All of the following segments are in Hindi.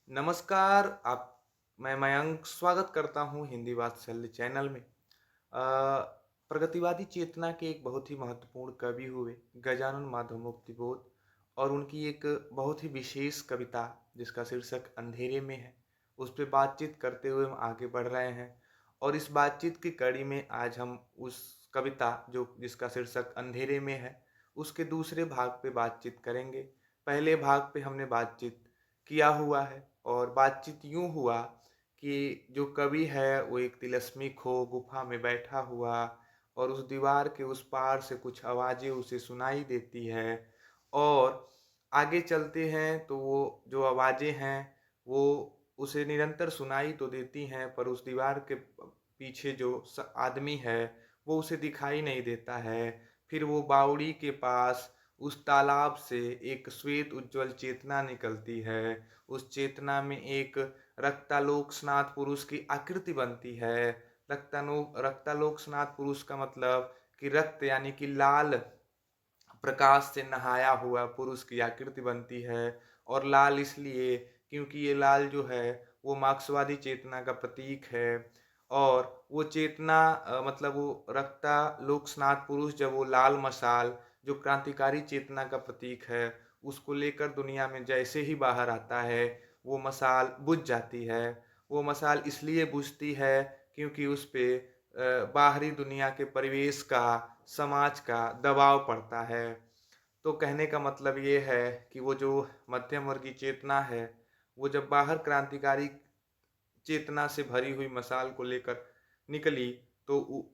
नमस्कार, आप मैं मयंक स्वागत करता हूँ हिंदी वात्सल्य चैनल में। प्रगतिवादी चेतना के एक बहुत ही महत्वपूर्ण कवि हुए गजानन माधव मुक्तिबोध और उनकी एक बहुत ही विशेष कविता जिसका शीर्षक अंधेरे में है, उस पे बातचीत करते हुए हम आगे बढ़ रहे हैं। और इस बातचीत की कड़ी में आज हम उस कविता जो जिसका शीर्षक अंधेरे में है, उसके दूसरे भाग पे बातचीत करेंगे। पहले भाग पे हमने बातचीत किया हुआ है और बातचीत यूँ हुआ कि जो कवि है वो एक तिलिस्मी खो गुफा में बैठा हुआ और उस दीवार के उस पार से कुछ आवाज़ें उसे सुनाई देती है। और आगे चलते हैं तो वो जो आवाज़ें हैं वो उसे निरंतर सुनाई तो देती हैं, पर उस दीवार के पीछे जो आदमी है वो उसे दिखाई नहीं देता है। फिर वो बावड़ी के पास उस तालाब से एक श्वेत उज्ज्वल चेतना निकलती है। उस चेतना में एक रक्तालोक स्नात पुरुष की आकृति बनती है। रक्तालोक स्नात पुरुष का मतलब कि रक्त यानी कि लाल प्रकाश से नहाया हुआ पुरुष की आकृति बनती है। और लाल इसलिए क्योंकि ये लाल जो है वो मार्क्सवादी चेतना का प्रतीक है। और वो चेतना मतलब वो रक्तालोक स्नात पुरुष जब वो लाल मशाल जो क्रांतिकारी चेतना का प्रतीक है उसको लेकर दुनिया में जैसे ही बाहर आता है वो मशाल बुझ जाती है। वो मशाल इसलिए बुझती है क्योंकि उस पे बाहरी दुनिया के परिवेश का, समाज का दबाव पड़ता है। तो कहने का मतलब ये है कि वो जो मध्यम वर्गीय चेतना है, वो जब बाहर क्रांतिकारी चेतना से भरी हुई मशाल को लेकर निकली, तो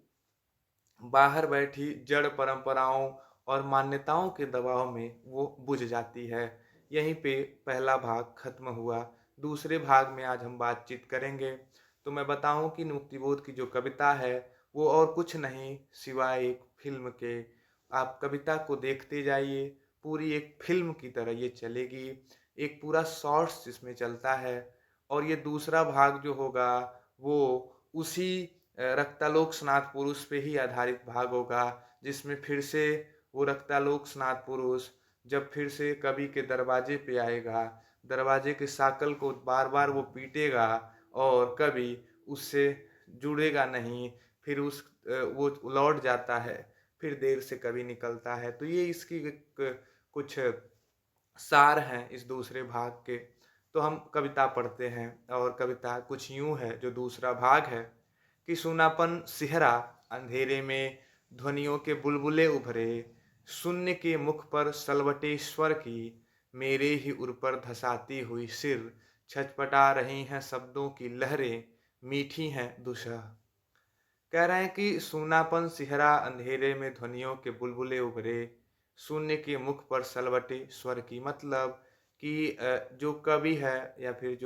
बाहर बैठी जड़ परंपराओं और मान्यताओं के दबाव में वो बुझ जाती है। यहीं पे पहला भाग खत्म हुआ। दूसरे भाग में आज हम बातचीत करेंगे। तो मैं बताऊं कि मुक्तिबोध की जो कविता है वो और कुछ नहीं सिवाय एक फिल्म के। आप कविता को देखते जाइए, पूरी एक फिल्म की तरह ये चलेगी। एक पूरा शॉर्ट्स जिसमें चलता है। और ये दूसरा भाग जो होगा वो उसी रक्तालोक स्नात पुरुष पे ही आधारित भाग होगा, जिसमें फिर से वो रक्तालोक स्नात पुरुष जब फिर से कवि के दरवाजे पे आएगा, दरवाजे के साकल को बार बार वो पीटेगा और कवि उससे जुड़ेगा नहीं। फिर वो लौट जाता है, फिर देर से कवि निकलता है। तो ये इसकी कुछ सार हैं इस दूसरे भाग के। तो हम कविता पढ़ते हैं और कविता कुछ यूं है जो दूसरा भाग है कि सूनापन सिहरा अंधेरे में ध्वनियों के बुलबुले उभरे, शून्य के मुख पर सलवटे स्वर की मेरे ही उर पर धसाती हुई सिर, छटपटा रही हैं शब्दों की लहरें, मीठी हैं दुसह। कह रहे हैं कि सूनापन सिहरा अंधेरे में ध्वनियों के बुलबुले उभरे, शून्य के मुख पर सलवटे स्वर की मतलब कि जो कवि है या फिर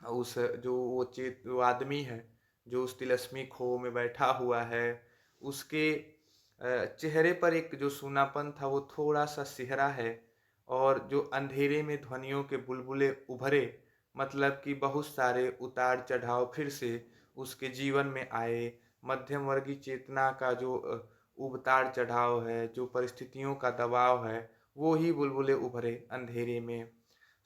उस जो वो जो आदमी है जो उस तिलस्मी खो में बैठा हुआ है, उसके चेहरे पर एक जो सूनापन था वो थोड़ा सा सिहरा है। और जो अंधेरे में ध्वनियों के बुलबुले उभरे मतलब कि बहुत सारे उतार चढ़ाव फिर से उसके जीवन में आए। मध्यम वर्गीय चेतना का जो उतार चढ़ाव है, जो परिस्थितियों का दबाव है, वो ही बुलबुले उभरे अंधेरे में।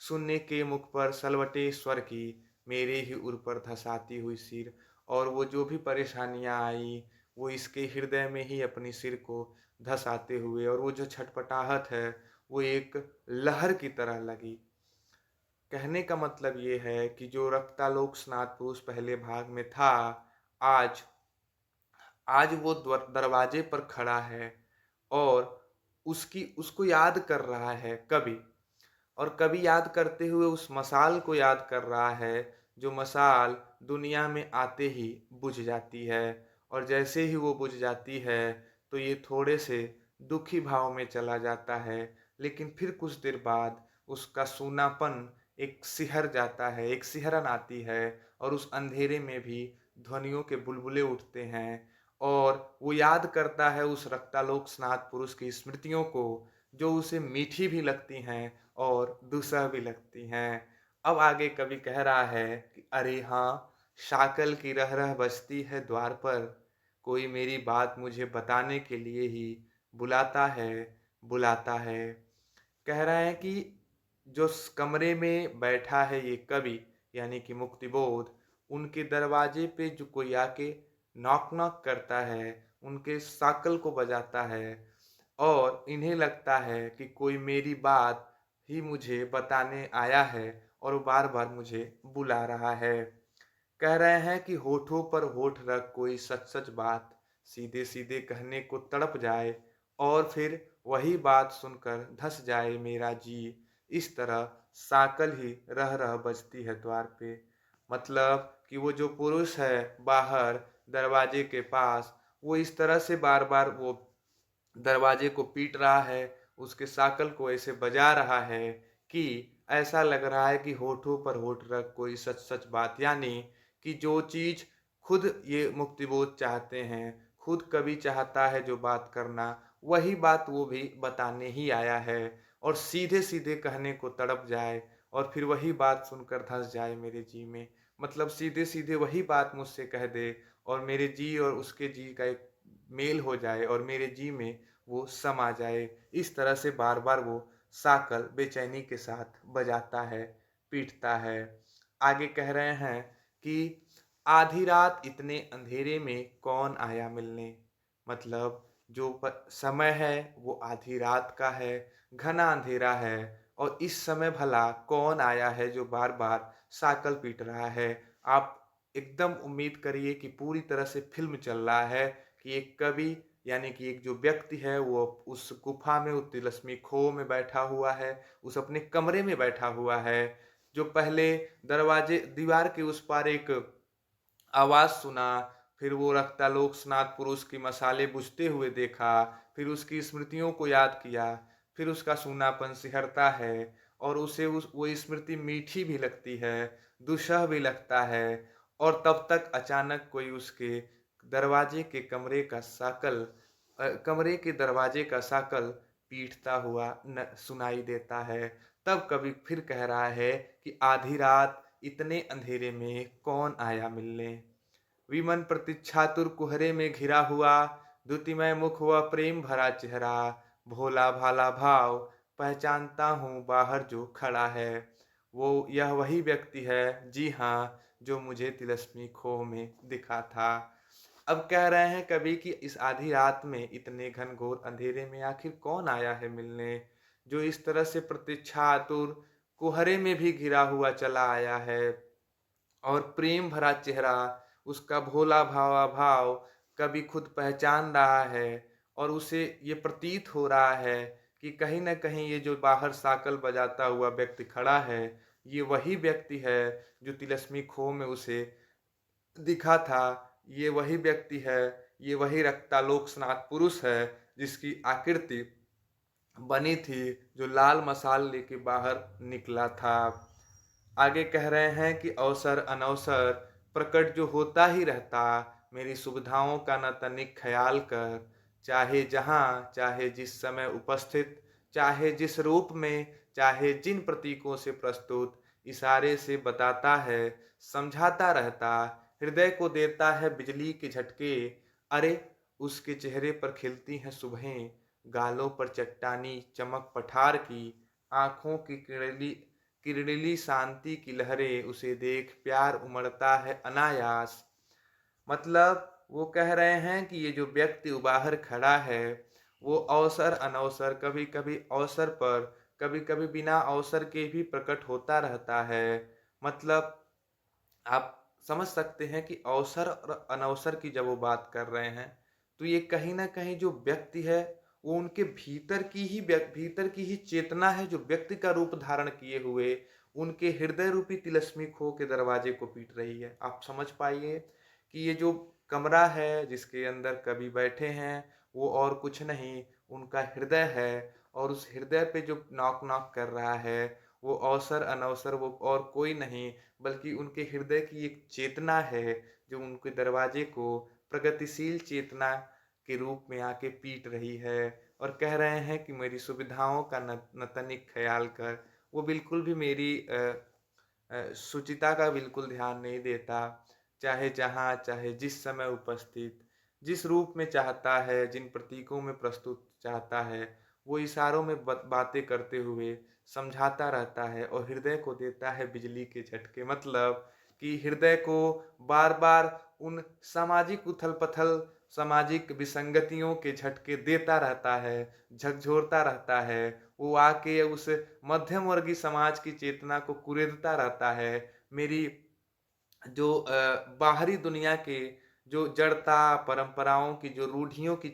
शून्य के मुख पर सलवटे स्वर की मेरे ही उर पर धसाती हुई सिर। और वो जो भी परेशानियां आई वो इसके हृदय में ही अपनी सिर को धसाते हुए, और वो जो छटपटाहट है वो एक लहर की तरह लगी। कहने का मतलब ये है कि जो रक्तालोक स्नात पुरुष पहले भाग में था, आज आज वो दरवाजे पर खड़ा है और उसकी उसको याद कर रहा है कवि। और कवि याद करते हुए उस मशाल को याद कर रहा है, जो मशाल दुनिया में आते ही बुझ जाती है। और जैसे ही वो बुझ जाती है तो ये थोड़े से दुखी भाव में चला जाता है। लेकिन फिर कुछ देर बाद उसका सूनापन एक सिहर जाता है, एक सिहरन आती है और उस अंधेरे में भी ध्वनियों के बुलबुले उठते हैं। और वो याद करता है उस रक्तालोक स्नात पुरुष की स्मृतियों को, जो उसे मीठी भी लगती हैं और दुसह भी लगती हैं। अब आगे कवि कह रहा है कि अरे हाँ, शाकल की रह रह बजती है द्वार पर, कोई मेरी बात मुझे बताने के लिए ही बुलाता है, बुलाता है। कह रहा है कि जो कमरे में बैठा है ये कवि यानी कि मुक्तिबोध, उनके दरवाजे पे जो कोई आके नॉक नॉक करता है, उनके शाकल को बजाता है और इन्हें लगता है कि कोई मेरी बात ही मुझे बताने आया है और बार बार मुझे बुला रहा है। कह रहे हैं कि होठों पर होठ रख कोई सच सच बात सीधे सीधे कहने को तड़प जाए और फिर वही बात सुनकर धस जाए मेरा जी। इस तरह साकल ही रह रह बजती है द्वार पे। मतलब कि वो जो पुरुष है बाहर दरवाजे के पास, वो इस तरह से बार बार वो दरवाजे को पीट रहा है, उसके साकल को ऐसे बजा रहा है कि ऐसा लग रहा है कि होठों पर होठ रख कोई सच सच बात, यानी कि जो चीज़ खुद ये मुक्तिबोध चाहते हैं, खुद कवि चाहता है जो बात करना, वही बात वो भी बताने ही आया है और सीधे-सीधे कहने को तड़प जाए और फिर वही बात सुनकर धँस जाए मेरे जी में। मतलब सीधे-सीधे वही बात मुझसे कह दे और मेरे जी और उसके जी का एक मेल हो जाए और मेरे जी में वो समा जाए। इस तरह से बार-बार वो साकल बेचैनी के साथ बजाता है, पीटता है। आगे कह रहे हैं कि आधी रात इतने अंधेरे में कौन आया मिलने? मतलब जो समय है वो आधी रात का है, घना अंधेरा है और इस समय भला कौन आया है जो बार-बार साकल पीट रहा है। आप एकदम उम्मीद करिए कि पूरी तरह से फ़िल्म चल रहा है कि एक कवि यानी कि एक जो व्यक्ति है वो उस गुफ़ा में, उस तिलिस्मी खोह में बैठा हुआ है, उस अपने कमरे में बैठा हुआ है। जो पहले दरवाजे दीवार के उस पार एक आवाज़ सुना, फिर वो रक्तालोक स्नात पुरुष की मशालें बुझते हुए देखा, फिर उसकी स्मृतियों को याद किया, फिर उसका सूनापन सिहरता है और उसे वो स्मृति मीठी भी लगती है, दुस्सह भी लगता है और तब तक अचानक कोई उसके दरवाजे के कमरे के दरवाजे का साकल पीटता हुआ न सुनाई देता है। तब कवि फिर कह रहा है कि आधी रात इतने अंधेरे में कौन आया मिलने। विमन प्रतीक्षातुर कुहरे में घिरा हुआ, द्युतिमय मुख व प्रेम भरा चेहरा, भोला भाला भाव पहचानता हूँ बाहर जो खड़ा है। वो यह वही व्यक्ति है, जी हाँ, जो मुझे तिलिस्मी खोह में दिखा था। अब कह रहे हैं कवि कि इस आधी रात में इतने घनघोर अंधेरे में आखिर कौन आया है मिलने, जो इस तरह से प्रतीक्षा आतुर कुहरे में भी घिरा हुआ चला आया है और प्रेम भरा चेहरा, उसका भोला भावा भाव कवि खुद पहचान रहा है और उसे ये प्रतीत हो रहा है कि कहीं न कहीं ये जो बाहर साकल बजाता हुआ व्यक्ति खड़ा है, ये वही व्यक्ति है जो तिलिस्मी खोह में उसे दिखा था। ये वही व्यक्ति है, ये वही रक्तालोक स्नात पुरुष है, जिसकी आकृति बनी थी, जो लाल मशाल लेके बाहर निकला था। आगे कह रहे हैं कि अवसर अनवसर प्रकट जो होता ही रहता, मेरी सुविधाओं का न तनिक ख्याल कर, चाहे जहाँ चाहे जिस समय उपस्थित, चाहे जिस रूप में, चाहे जिन प्रतीकों से प्रस्तुत, इशारे से बताता है, समझाता रहता, हृदय को देता है बिजली के झटके। अरे उसके चेहरे पर खिलती हैं सुबहें, गालों पर चट्टानी चमक पठार की, आँखों की किरणीली शांति की लहरें, उसे देख प्यार उमड़ता है अनायास। मतलब वो कह रहे हैं कि ये जो व्यक्ति बाहर खड़ा है, वो अवसर अनवसर कभी-कभी अवसर पर, कभी-कभी बिना अवसर के भी प्रकट होता रहता है। मतलब आप समझ सकते हैं कि अवसर और अनवसर की जब वो बात कर रहे हैं, तो ये कहीं न कहीं जो व्यक्ति है, वो उनके भीतर की ही चेतना है जो व्यक्ति का रूप धारण किए हुए, उनके हृदय रूपी तिलिस्मी खोह के दरवाजे को पीट रही है। आप समझ पाइए कि ये जो कमरा है, जिसके अंदर कवि बैठे हैं, वो और कुछ नहीं, उनका हृदय है और उस हृदय पे जो नॉक-नॉक कर रहा है, वो अवसर-अनवसर वो और कोई नहीं बल्कि उनके हृदय की एक चेतना है, जो उनके दरवाजे को प्रगतिशील चेतना के रूप में आके पीट रही है और कह रहे हैं कि मेरी सुविधाओं का न तनिक ख़्याल कर। वो बिल्कुल भी मेरी शुचिता का बिल्कुल ध्यान नहीं देता, चाहे जहाँ, चाहे जिस समय उपस्थित, जिस रूप में चाहता है, जिन प्रतीकों में प्रस्तुत चाहता है, वो इशारों में बातें करते हुए समझाता रहता है और हृदय को देता है बिजली के झटके। मतलब कि हृदय को बार-बार उन सामाजिक उथल-पुथल, सामाजिक विसंगतियों के झटके देता रहता है, झकझोरता रहता है। वो आके उस मध्यम वर्गीय समाज की चेतना को कुरेदता रहता है। मेरी जो बाहरी दुनिया के जो जड़ता, परंपराओं की जो रूढ़ियों की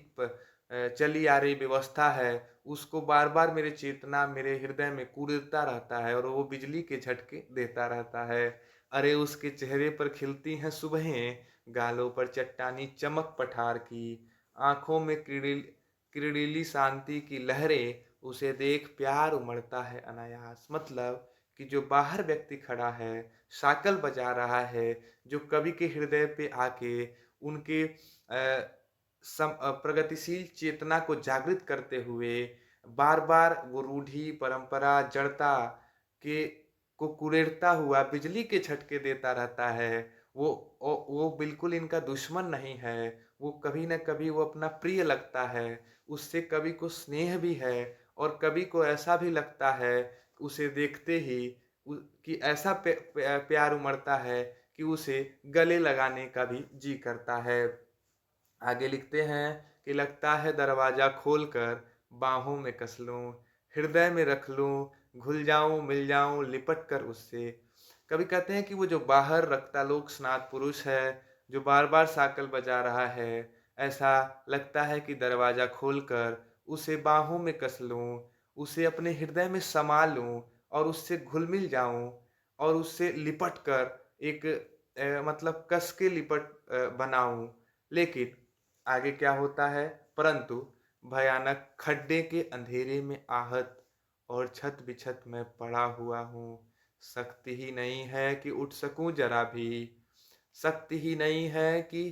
चली आ रही व्यवस्था है, उसको बार-बार मेरे चेतना, मेरे हृदय में कूड़ता रहता है और वो बिजली के झटके देता रहता है। अरे! उसके चेहरे पर खिलती हैं सुबहें, गालों पर चट्टानी चमक पठार की, आँखों में किरीली शांति की लहरें, उसे देख प्यार उमड़ता है अनायास। मतलब कि जो बाहर व्यक्ति खड़ा है, शाकल बजा रहा है, जो कवि के हृदय पे आके उनके प्रगतिशील चेतना को जागृत करते हुए बार-बार वो रूढ़ि, परंपरा, जड़ता के को कुरेदता हुआ बिजली के झटके देता रहता है। वो बिल्कुल इनका दुश्मन नहीं है, वो कभी न कभी वो अपना प्रिय लगता है, उससे कवि को स्नेह भी है और कवि को ऐसा भी लगता है, उसे देखते ही कि ऐसा प्यार उमड़ता है कि उसे गले लगाने का भी जी करता है। आगे लिखते हैं कि लगता है दरवाज़ा खोलकर बाहों में कस लूँ, हृदय में रख लूँ, घुल जाऊँ, मिल जाऊँ, लिपट कर उससे। कवि कहते हैं कि वो जो बाहर रक्तालोक स्नात पुरुष है, जो बार-बार साकल बजा रहा है, ऐसा लगता है कि दरवाज़ा खोलकर उसे बाहों में कस लूँ, उसे अपने हृदय में समा लूँ और उससे घुल-मिल जाऊँ और उससे लिपट कर एक मतलब कस के बनाऊँ। लेकिन आगे क्या होता है? परंतु भयानक खड्डे के अंधेरे में आहत और छत-बिछत मैं पड़ा हुआ हूँ। शक्ति ही नहीं है कि उठ सकूँ ज़रा भी, शक्ति ही नहीं है कि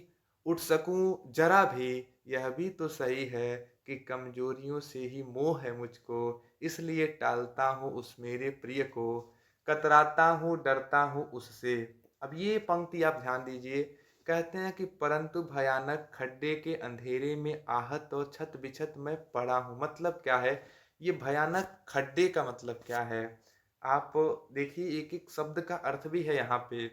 उठ सकूँ ज़रा भी। यह भी तो सही है कि कमज़ोरियों से ही मोह है मुझको, इसलिए टालता हूँ उस मेरे प्रिय को, कतराता हूँ, डरता हूँ उससे। अब ये पंक्ति आप ध्यान दीजिए, कहते हैं कि परंतु भयानक खड्डे के अंधेरे में आहत और छत-बिछत मैं पड़ा हूँ। मतलब क्या है? ये भयानक खड्डे का मतलब क्या है? आप देखिए एक-एक शब्द का अर्थ भी है यहाँ पे।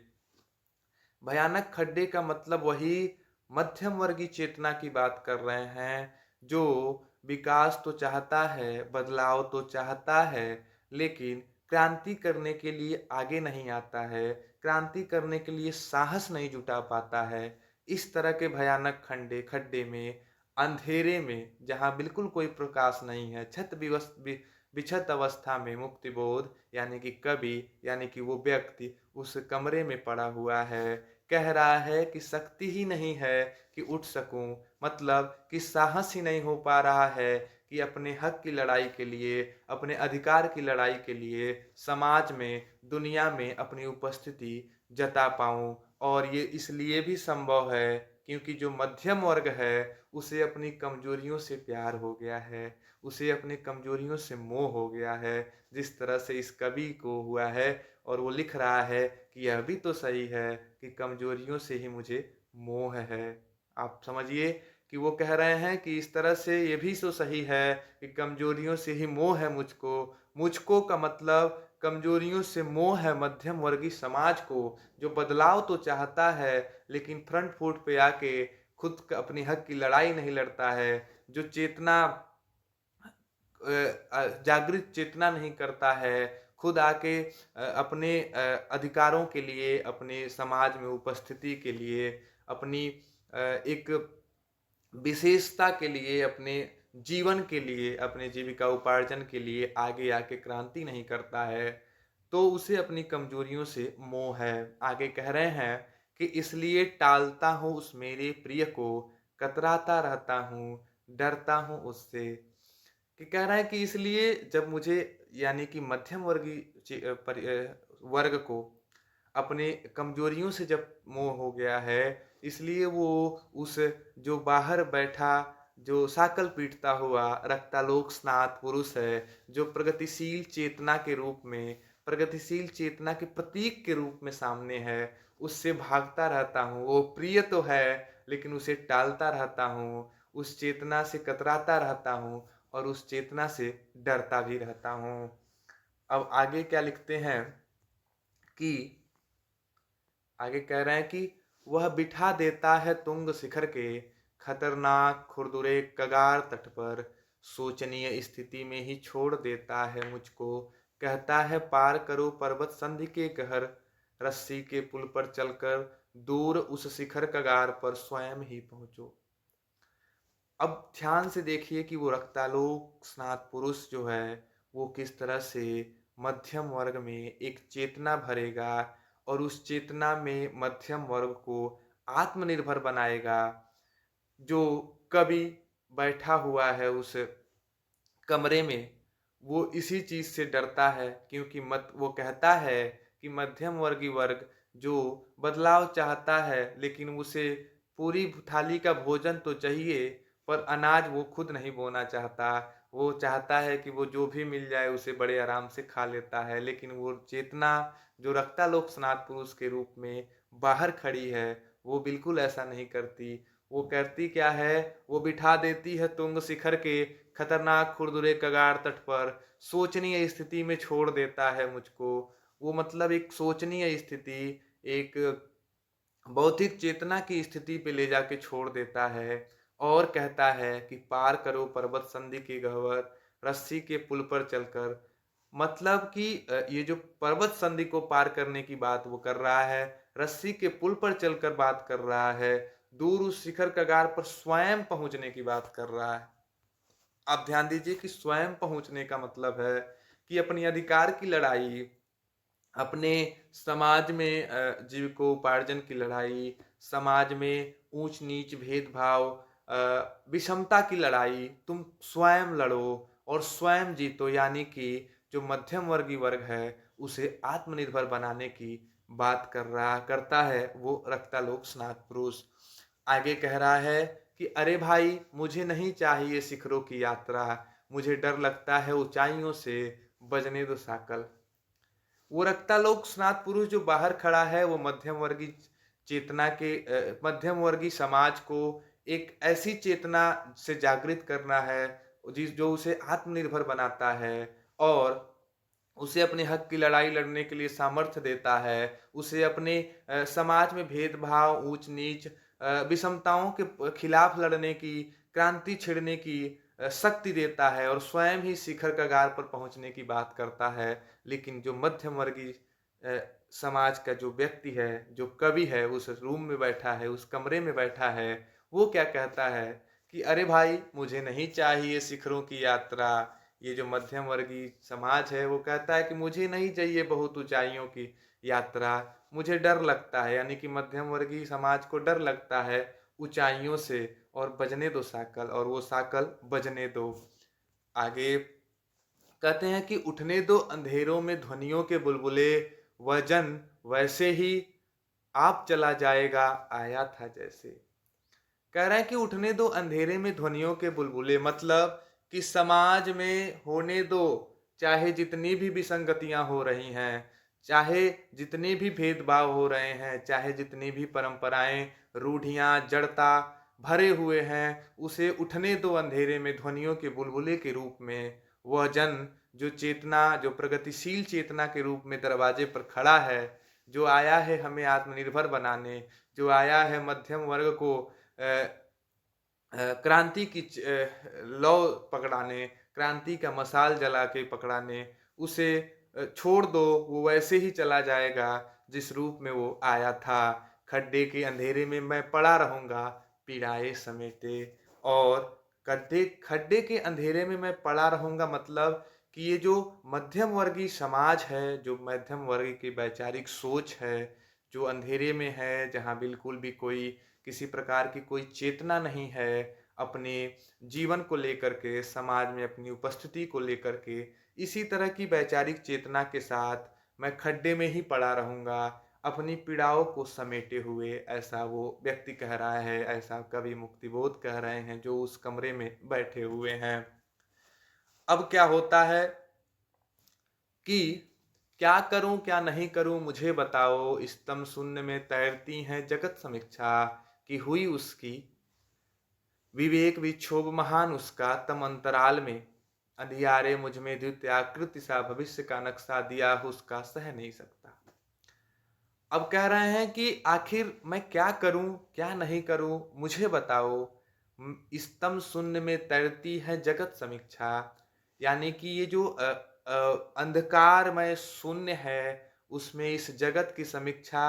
भयानक खड्डे का मतलब वही मध्यम वर्गीय चेतना की बात कर रहे हैं, जो विकास तो चाहता है, बदलाव तो चाहता है, लेकिन क्रांति करने के लिए आगे नहीं आता है, क्रांति करने के लिए साहस नहीं जुटा पाता है। इस तरह के भयानक खड्डे में, अंधेरे में, जहाँ बिल्कुल कोई प्रकाश नहीं है, बिछत अवस्था में मुक्तिबोध यानी कि कवि, यानी कि वो व्यक्ति उस कमरे में पड़ा हुआ है। कह रहा है कि शक्ति ही नहीं है कि उठ सकूं, मतलब कि साहस ही नहीं हो पा रहा है कि अपने हक की लड़ाई के लिए, अपने अधिकार की लड़ाई के लिए समाज में, दुनिया में अपनी उपस्थिति जता पाऊं। और ये इसलिए भी संभव है क्योंकि जो मध्यम वर्ग है उसे अपनी कमजोरियों से प्यार हो गया है, उसे अपनी कमजोरियों से मोह हो गया है, जिस तरह से इस कवि को हुआ है। और वो लिख रहा है कि यह भी तो सही है कि कमजोरियों से ही मुझे मोह है। आप समझिए कि वो कह रहे हैं कि इस तरह से ये भी तो सही है कि कमजोरियों से ही मोह है मुझको। मुझको का मतलब कमजोरियों से मोह है मध्यम वर्गीय समाज को, जो बदलाव तो चाहता है लेकिन फ्रंट फुट पे आके खुद अपनी हक की लड़ाई नहीं लड़ता है, जो चेतना जागृत चेतना नहीं करता है, खुद आके अपने अधिकारों के लिए, अपने समाज में उपस्थिति के लिए, अपनी एक विशेषता के लिए, अपने जीवन के लिए, अपने जीविका उपार्जन के लिए आगे आके क्रांति नहीं करता है, तो उसे अपनी कमजोरियों से मोह है। आगे कह रहे हैं कि इसलिए टालता हूँ उस मेरे प्रिय को, कतराता रहता हूँ, डरता हूँ उससे। कि कह रहा है कि इसलिए जब मुझे यानी कि मध्यम वर्गीय वर्ग को अपने कमजोरियों से जब मोह हो गया है, इसलिए वो उस जो बाहर बैठा, जो साकल पीटता हुआ रक्तालोक स्नात पुरुष है, जो प्रगतिशील चेतना के रूप में, प्रगतिशील चेतना के प्रतीक के रूप में सामने है, उससे भागता रहता हूँ। वो प्रिय तो है लेकिन उसे टालता रहता हूँ, उस चेतना से कतराता रहता हूँ और उस चेतना से डरता भी रहता हूँ। अब आगे क्या लिखते हैं कि आगे कह रहे हैं कि वह बिठा देता है तुंग शिखर के खतरनाक खुरदुरे कगार तट पर, सोचनीय स्थिति में ही छोड़ देता है मुझको, कहता है पार करो पर्वत संधि के कहर, रस्सी के पुल पर चलकर दूर उस शिखर कगार पर स्वयं ही पहुंचो। अब ध्यान से देखिए कि वो रक्तालोक स्नात पुरुष जो है वो किस तरह से मध्यम वर्ग में एक चेतना भरेगा और उस चेतना में मध्यम वर्ग को आत्मनिर्भर बनाएगा। जो कवि बैठा हुआ है उस कमरे में, वो इसी चीज से डरता है, क्योंकि मत वो कहता है कि मध्यम वर्गीय वर्ग जो बदलाव चाहता है, लेकिन उसे पूरी थाली का भोजन तो चाहिए, पर अनाज वो खुद नहीं बोना चाहता। वो चाहता है कि वो जो भी मिल जाए उसे बड़े आराम से खा लेता है, लेकिन वो चेतना जो रक्तालोक स्नात पुरुष के रूप में बाहर खड़ी है, वो बिल्कुल ऐसा नहीं करती। वो करती क्या है, वो बिठा देती है तुंग शिखर के खतरनाक खुरदुरे कगार तट पर, सोचनीय स्थिति में छोड़ देता है मुझको। वो मतलब एक सोचनीय स्थिति, एक बौद्धिक चेतना की स्थिति पे ले जाके छोड़ देता है और कहता है कि पार करो पर्वत संधि के गह्वर, रस्सी के पुल पर चलकर। मतलब कि ये जो पर्वत संधि को पार करने की बात वो कर रहा है, रस्सी के पुल पर चलकर बात कर रहा है, दूर उस शिखर कगार पर स्वयं पहुंचने की बात कर रहा है। आप ध्यान दीजिए कि स्वयं पहुंचने का मतलब है कि अपनी अधिकार की लड़ाई, अपने समाज में जीविकोपार्जन की लड़ाई, समाज में ऊंच नीच भेदभाव, विषमता की लड़ाई तुम स्वयं लड़ो और स्वयं जीतो। यानी कि जो मध्यम वर्गीय वर्ग है उसे आत्मनिर्भर बनाने की बात करता है वो रक्तालोक स्नात पुरुष। आगे कह रहा है कि अरे भाई, मुझे नहीं चाहिए शिखरों की यात्रा, मुझे डर लगता है ऊंचाइयों से, बजने दो साकल। वो रक्तालोक स्नात पुरुष जो बाहर खड़ा है वो मध्यम वर्गीय चेतना के मध्यम वर्गीय समाज को एक ऐसी चेतना से जागृत करना है जिस जो उसे आत्मनिर्भर बनाता है और उसे अपने हक की लड़ाई लड़ने के लिए सामर्थ्य देता है, उसे अपने समाज में भेदभाव, ऊंच नीच, विषमताओं के खिलाफ लड़ने की, क्रांति छेड़ने की शक्ति देता है और स्वयं ही शिखर कगार पर पहुंचने की बात करता है। लेकिन जो मध्यम वर्गीय समाज का जो व्यक्ति है, जो कवि है, उस रूम में बैठा है, उस कमरे में बैठा है, वो क्या कहता है कि अरे भाई, मुझे नहीं चाहिए शिखरों की यात्रा। ये जो मध्यम वर्गीय समाज है वो कहता है कि मुझे नहीं चाहिए बहुत ऊंचाइयों की यात्रा, मुझे डर लगता है। यानी कि मध्यम वर्गीय समाज को डर लगता है ऊंचाइयों से, और बजने दो साकल, और वो साकल बजने दो। आगे कहते हैं कि उठने दो अंधेरों में ध्वनियों के बुलबुले, वजन वैसे ही आप चला जाएगा आया था जैसे। कह रहा है कि उठने दो अंधेरे में ध्वनियों के बुलबुले, मतलब कि समाज में होने दो, चाहे जितनी भी विसंगतियां हो रही हैं, चाहे जितने भी भेदभाव हो रहे हैं, चाहे जितनी भी परंपराएं, रूढ़ियां, जड़ता भरे हुए हैं, उसे उठने दो अंधेरे में ध्वनियों के बुलबुले के रूप में। वह जन जो चेतना, जो प्रगतिशील चेतना के रूप में दरवाजे पर खड़ा है, जो आया है हमें आत्मनिर्भर बनाने, जो आया है मध्यम वर्ग को क्रांति की लौ पकड़ाने, क्रांति का मशाल जला के पकड़ाने, उसे छोड़ दो, वो वैसे ही चला जाएगा जिस रूप में वो आया था। खड्डे के अंधेरे में मैं पड़ा रहूंगा पीड़ाए समेटे। और खड्डे खड्डे के अंधेरे में मैं पड़ा रहूंगा, मतलब कि ये जो मध्यम वर्गीय समाज है, जो मध्यम वर्ग की वैचारिक सोच है, जो अंधेरे में है, जहाँ बिल्कुल भी कोई किसी प्रकार की कोई चेतना नहीं है अपने जीवन को लेकर के, समाज में अपनी उपस्थिति को लेकर के, इसी तरह की वैचारिक चेतना के साथ मैं खड्डे में ही पड़ा रहूंगा अपनी पीड़ाओं को समेटे हुए, ऐसा वो व्यक्ति कह रहा है, ऐसा कवि मुक्तिबोध कह रहे हैं जो उस कमरे में बैठे हुए हैं। अब क्या होता है कि क्या करूं क्या नहीं करूं मुझे बताओ, स्तंभ शून्य में तैरती हैं जगत समीक्षा, कि हुई उसकी विवेक विक्षोभ महान उसका तम अंतराल में। अंधियारे मुझ में द्वितीय आकृति सा, भविष्य का नक्शा दिया उसका सह नहीं सकता। अब कह रहे हैं कि आखिर मैं क्या करूं, क्या नहीं करूं, मुझे बताओ। स्तंभ शून्य में तैरती है जगत समीक्षा। यानी कि ये जो अंधकारमय शून्य है, उसमें इस जगत की समीक्षा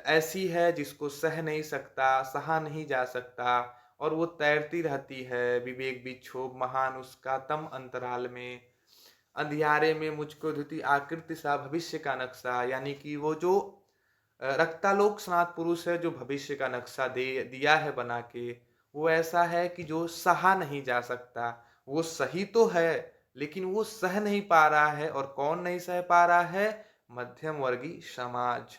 ऐसी है जिसको सह नहीं सकता, सहा नहीं जा सकता, और वो तैरती रहती है विवेक विक्षोभ महान उसका तम अंतराल में। अंधियारे में मुझको द्युति आकृति सा, भविष्य का नक्शा। यानी कि वो जो रक्तालोक स्नात पुरुष है, जो भविष्य का नक्शा दे दिया है बना के, वो ऐसा है कि जो सहा नहीं जा सकता। वो सही तो है, लेकिन वो सह नहीं पा रहा है। और कौन नहीं सह पा रहा है? मध्यम वर्गीय समाज।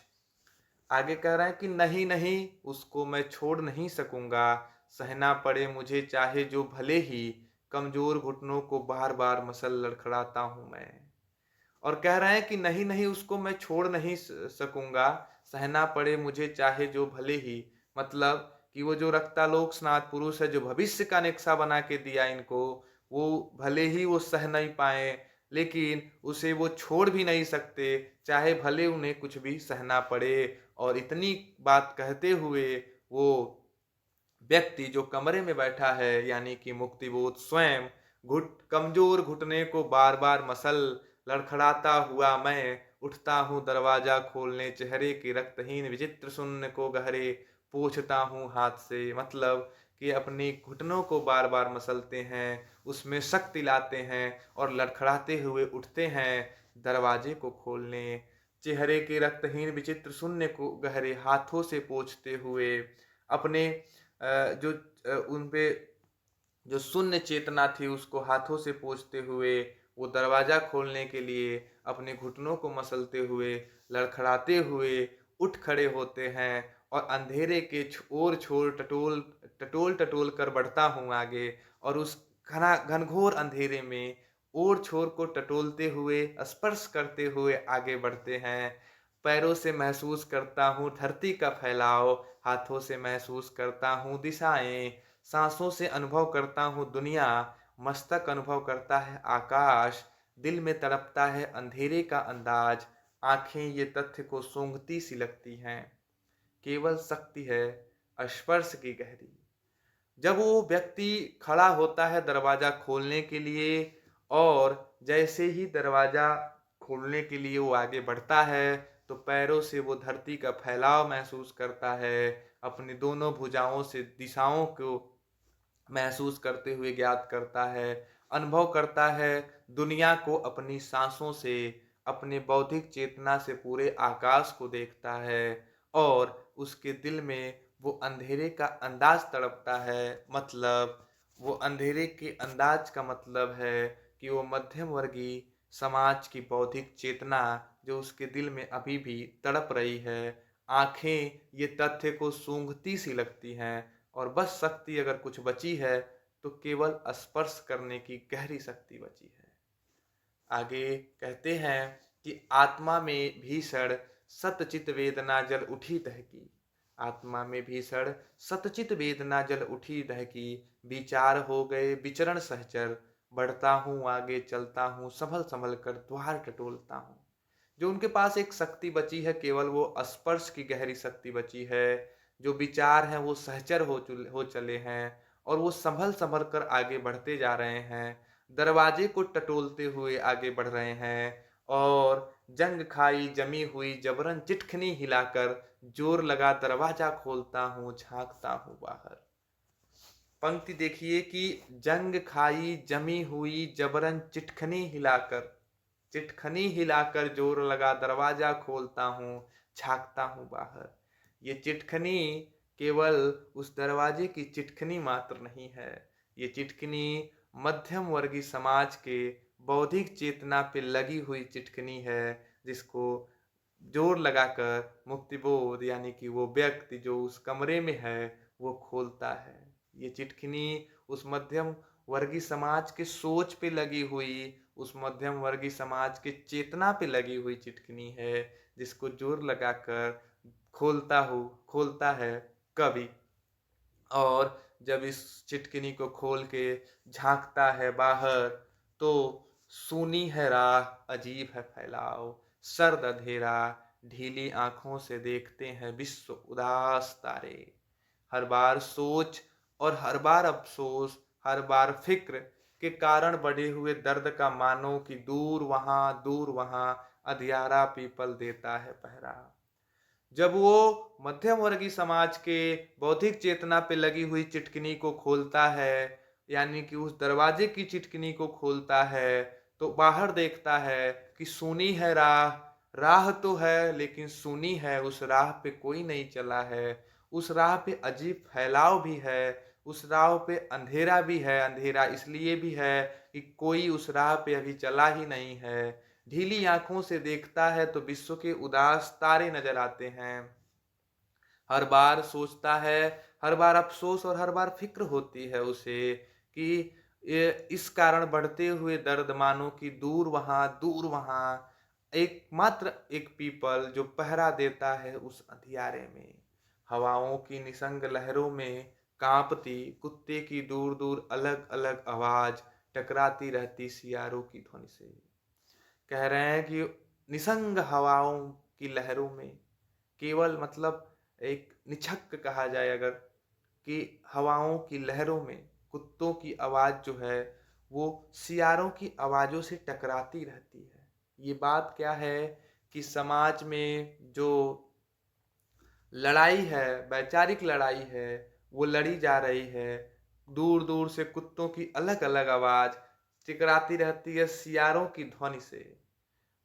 आगे कह रहे हैं कि नहीं नहीं, उसको मैं छोड़ नहीं सकूंगा, सहना पड़े मुझे चाहे जो भले ही, कमजोर घुटनों को बार बार मसल लड़खड़ाता हूं मैं। और कह रहे हैं कि नहीं नहीं, उसको मैं छोड़ नहीं सकूंगा, सहना पड़े मुझे चाहे जो भले ही। मतलब कि वो जो रक्तालोक स्नात पुरुष है, जो भविष्य का नक्शा बना के दिया इनको, वो भले ही वो सह नहीं पाए, लेकिन उसे वो छोड़ भी नहीं सकते, चाहे भले उन्हें कुछ भी सहना पड़े। और इतनी बात कहते हुए वो व्यक्ति जो कमरे में बैठा है, यानी कि मुक्तिबोध स्वयं, घुट कमजोर घुटने को बार बार मसल लड़खड़ाता हुआ मैं उठता हूँ दरवाजा खोलने, चेहरे के रक्तहीन विचित्र शून्य को गहरे पोंछता हूँ हाथ से। मतलब कि अपनी घुटनों को बार बार मसलते हैं, उसमें शक्ति लाते हैं और लड़खड़ाते हुए उठते हैं दरवाजे को खोलने। चेहरे के रक्तहीन विचित्र शून्य को गहरे हाथों से पोंछते हुए, अपने जो उन पे जो शून्य चेतना थी उसको हाथों से पोंछते हुए, वो दरवाजा खोलने के लिए अपने घुटनों को मसलते हुए, लड़खड़ाते हुए उठ खड़े होते हैं। और अंधेरे के ओर छोर टटोल टटोल टटोल कर बढ़ता हूँ आगे। और उस घना घनघोर अंधेरे में ओर छोर को टटोलते हुए, स्पर्श करते हुए आगे बढ़ते हैं। पैरों से महसूस करता हूँ धरती का फैलाव, हाथों से महसूस करता हूँ दिशाएं, सांसों से अनुभव करता हूँ दुनिया, मस्तक अनुभव करता है आकाश, दिल में तड़पता है अंधेरे का अंदाज। आंखें ये तथ्य को सूंघती सी लगती हैं, केवल शक्ति है स्पर्श की गहरी। जब वो व्यक्ति खड़ा होता है दरवाजा खोलने के लिए, और जैसे ही दरवाजा खोलने के लिए वो आगे बढ़ता है, तो पैरों से वो धरती का फैलाव महसूस करता है। अपनी दोनों भुजाओं से दिशाओं को महसूस करते हुए ज्ञात करता है, अनुभव करता है दुनिया को अपनी सांसों से, अपने बौद्धिक चेतना से पूरे आकाश को देखता है। और उसके दिल में वो अंधेरे का अंदाज तड़पता है। मतलब वो अंधेरे के अंदाज का मतलब है कि वो मध्यम वर्गीय समाज की बौद्धिक चेतना जो उसके दिल में अभी भी तड़प रही है। आंखें ये तथ्य को सूंघती सी लगती हैं, और बस शक्ति अगर कुछ बची है तो केवल स्पर्श करने की गहरी शक्ति बची है। आगे कहते हैं कि आत्मा में भीषण सतचित वेदना जल उठी दहकी। आत्मा में भीषण सतचित वेदना जल उठी दहकी, विचार हो गए विचरण सहचर, बढ़ता हूँ आगे चलता हूँ संभल संभल कर द्वार टटोलता हूँ। जो उनके पास एक शक्ति बची है, केवल वो स्पर्श की गहरी शक्ति बची है। जो विचार हैं वो सहचर हो चले हैं, और वो संभल संभल कर आगे बढ़ते जा रहे हैं, दरवाजे को टटोलते हुए आगे बढ़ रहे हैं। और जंग खाई जमी हुई जबरन चिटखनी हिलाकर, जोर लगा दरवाजा खोलता हूँ झांकता हूँ बाहर। पंक्ति देखिए कि जंग खाई जमी हुई जबरन चिटखनी हिलाकर जोर लगा दरवाजा खोलता हूँ झांकता हूँ बाहर। ये चिटखनी केवल उस दरवाजे की चिटखनी मात्र नहीं है, ये चिटखनी मध्यम वर्गीय समाज के बौद्धिक चेतना पे लगी हुई चिटखनी है, जिसको जोर लगाकर मुक्तिबोध यानी कि वो व्यक्ति जो उस कमरे में है वो खोलता है। ये चिटखनी उस मध्यम वर्गीय समाज के सोच पे लगी हुई, उस मध्यम वर्गीय समाज के चेतना पे लगी हुई चिटखनी है, जिसको जोर लगाकर खोलता है कवि। और जब इस चिटकिनी को खोल के झांकता है बाहर, तो सूनी है राह अजीब है फैलाव, सर्द अंधेरा ढीली आंखों से देखते हैं विश्व उदास तारे। हर बार सोच और हर बार अफसोस, हर बार फिक्र के कारण बढ़े हुए दर्द का मानो कि दूर वहां अंधियारा पीपल देता है पहरा। जब वो मध्यम वर्गीय समाज के बौद्धिक चेतना पे लगी हुई चिटकनी को खोलता है, यानी कि उस दरवाजे की चिटकनी को खोलता है, तो बाहर देखता है कि सूनी है राह। राह तो है लेकिन सूनी है, उस राह पे कोई नहीं चला है। उस राह पे अजीब फैलाव भी है, उस राह पे अंधेरा भी है। अंधेरा इसलिए भी है कि कोई उस राह पे अभी चला ही नहीं है। ढीली आंखों से देखता है तो विश्व के उदास तारे नजर आते हैं। हर बार सोचता है, हर बार अफसोस और हर बार फिक्र होती है उसे कि इस कारण बढ़ते हुए दर्द मानो कि दूर वहां एकमात्र एक पीपल जो पहरा देता है उस अंधियारे में। हवाओं की निसंग लहरों में कांपती कुत्ते की दूर दूर अलग अलग आवाज टकराती रहती सियारों की ध्वनि से। कह रहे हैं कि निसंग हवाओं की लहरों में केवल मतलब एक निछक्क कहा जाए अगर, कि हवाओं की लहरों में कुत्तों की आवाज जो है वो सियारों की आवाजों से टकराती रहती है। ये बात क्या है कि समाज में जो लड़ाई है, वैचारिक लड़ाई है, वो लड़ी जा रही है। दूर दूर से कुत्तों की अलग अलग आवाज टकराती रहती है सियारों की ध्वनि से,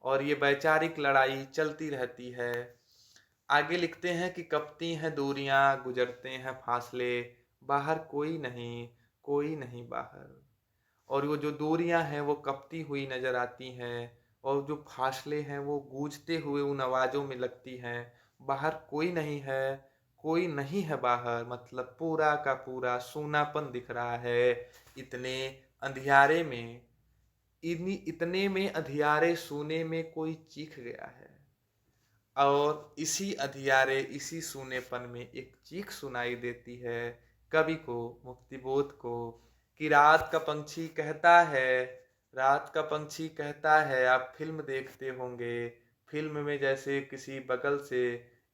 और ये वैचारिक लड़ाई चलती रहती है। आगे लिखते हैं कि कपती हैं दूरियां गुजरते हैं फासले, बाहर कोई नहीं बाहर। और वो जो दूरियां हैं वो कपती हुई नजर आती हैं, और जो फासले हैं वो गूंजते हुए उन आवाजों में लगती हैं। बाहर कोई नहीं है बाहर, मतलब पूरा का पूरा सूनापन दिख रहा है। इतने अंधियारे में, इतने में अंधियारे सूने में कोई चीख गया है। और इसी अंधियारे इसी सूनेपन में एक चीख सुनाई देती है कवि को, मुक्तिबोध को, कि रात का पंछी कहता है। आप फिल्म देखते होंगे, फिल्म में जैसे किसी बगल से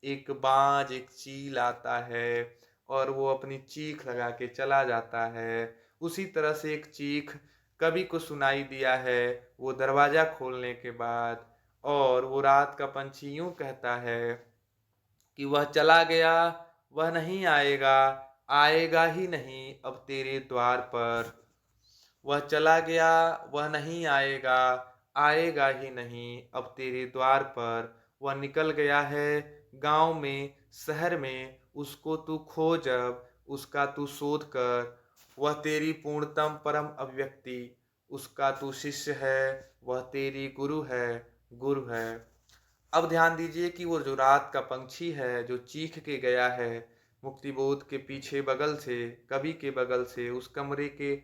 एक बाज एक चील आता है और वो अपनी चीख लगा के चला जाता है, उसी तरह से एक चीख कवि को सुनाई दिया है वो दरवाजा खोलने के बाद। और वो रात का पंछी यूं कहता है कि वह चला गया, वह नहीं आएगा, आएगा ही नहीं अब तेरे द्वार पर। वह चला गया, वह नहीं आएगा, आएगा ही नहीं अब तेरे द्वार पर। वह निकल गया है गांव में शहर में, उसको तू खोज अब, उसका तू शोध कर। वह तेरी पूर्णतम परम अभिव्यक्ति, उसका तू शिष्य है, वह तेरी गुरु है। अब ध्यान दीजिए कि वो जो रात का पंछी है जो चीख के गया है मुक्तिबोध के पीछे बगल से, कवि के बगल से, उस कमरे के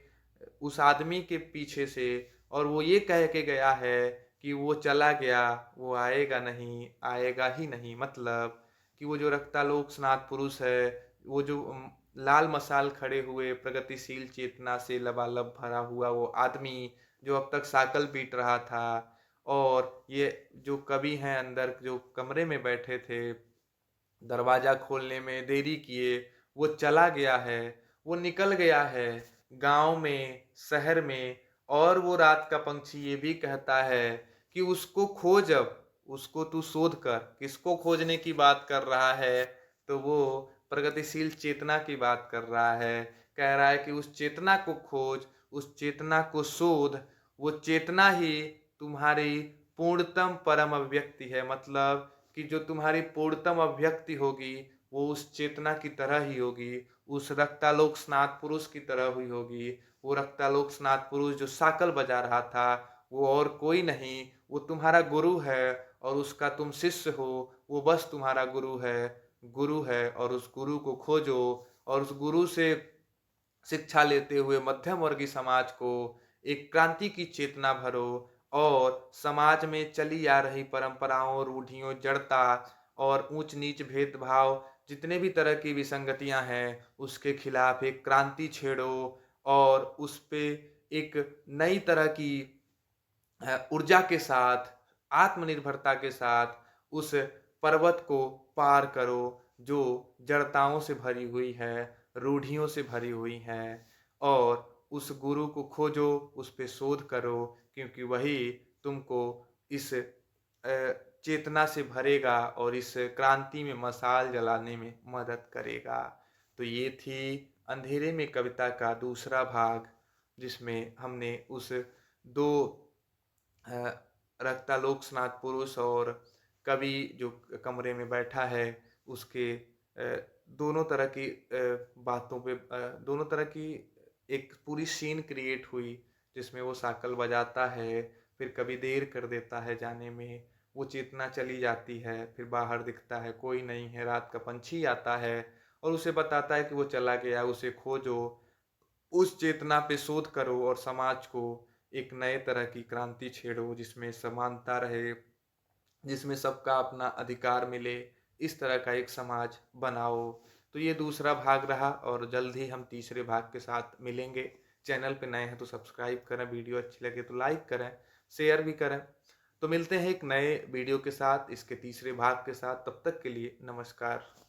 उस आदमी के पीछे से, और वो ये कह के गया है कि वो चला गया, वो आएगा नहीं, आएगा ही नहीं। मतलब कि वो जो रक्तालोक स्नात पुरुष है, वो जो लाल मसाल खड़े हुए प्रगतिशील चेतना से लबालब भरा हुआ वो आदमी जो अब तक साकल पीट रहा था, और ये जो कवि हैं अंदर जो कमरे में बैठे थे, दरवाजा खोलने में देरी किए, वो चला गया है, वो निकल गया है गांव में शहर में। और वो रात का पंछी ये भी कहता है कि उसको खोज अब, उसको तू शोध कर। किसको खोजने की बात कर रहा है? तो वो प्रगतिशील चेतना की बात कर रहा है। कह रहा है कि उस चेतना को खोज, उस चेतना को शोध। वो चेतना ही तुम्हारी पूर्णतम परम अभिव्यक्ति है। मतलब कि जो तुम्हारी पूर्णतम अभिव्यक्ति होगी वो उस चेतना की तरह ही होगी, उस रक्तालोक स्नात पुरुष की तरह हुई होगी। वो रक्तालोक स्नात पुरुष जो साकल बजा रहा था वो और कोई नहीं, वो तुम्हारा गुरु है, और उसका तुम शिष्य हो। वो बस तुम्हारा गुरु है, और उस गुरु को खोजो, और उस गुरु से शिक्षा लेते हुए मध्यम वर्गीय समाज को एक क्रांति की चेतना भरो, और समाज में चली आ रही परंपराओं, रूढ़ियों, जड़ता और ऊंच नीच भेदभाव, जितने भी तरह की विसंगतियां हैं उसके खिलाफ एक क्रांति छेड़ो, और उस पे एक नई तरह की ऊर्जा के साथ, आत्मनिर्भरता के साथ उस पर्वत को पार करो जो जड़ताओं से भरी हुई है, रूढ़ियों से भरी हुई है, और उस गुरु को खोजो, उस पे शोध करो, क्योंकि वही तुमको इस चेतना से भरेगा और इस क्रांति में मशाल जलाने में मदद करेगा। तो ये थी अंधेरे में कविता का दूसरा भाग, जिसमें हमने उस 2 अ, रक्तालोक स्नात पुरुष और कवि जो कमरे में बैठा है उसके दोनों तरह की बातों पे दोनों तरह की एक पूरी सीन क्रिएट हुई, जिसमें वो साकल बजाता है, फिर कभी देर कर देता है जाने में, वो चेतना चली जाती है, फिर बाहर दिखता है कोई नहीं है, रात का पंछी आता है और उसे बताता है कि वो चला गया, उसे खोजो, उस चेतना पे शोध करो और समाज को एक नए तरह की क्रांति छेड़ो जिसमें समानता रहे, जिसमें सबका अपना अधिकार मिले, इस तरह का एक समाज बनाओ। तो ये दूसरा भाग रहा और जल्द ही हम तीसरे भाग के साथ मिलेंगे। चैनल पे नए हैं तो सब्सक्राइब करें, वीडियो अच्छी लगे तो लाइक करें, शेयर भी करें। तो मिलते हैं एक नए वीडियो के साथ, इसके तीसरे भाग के साथ। तब तक के लिए नमस्कार।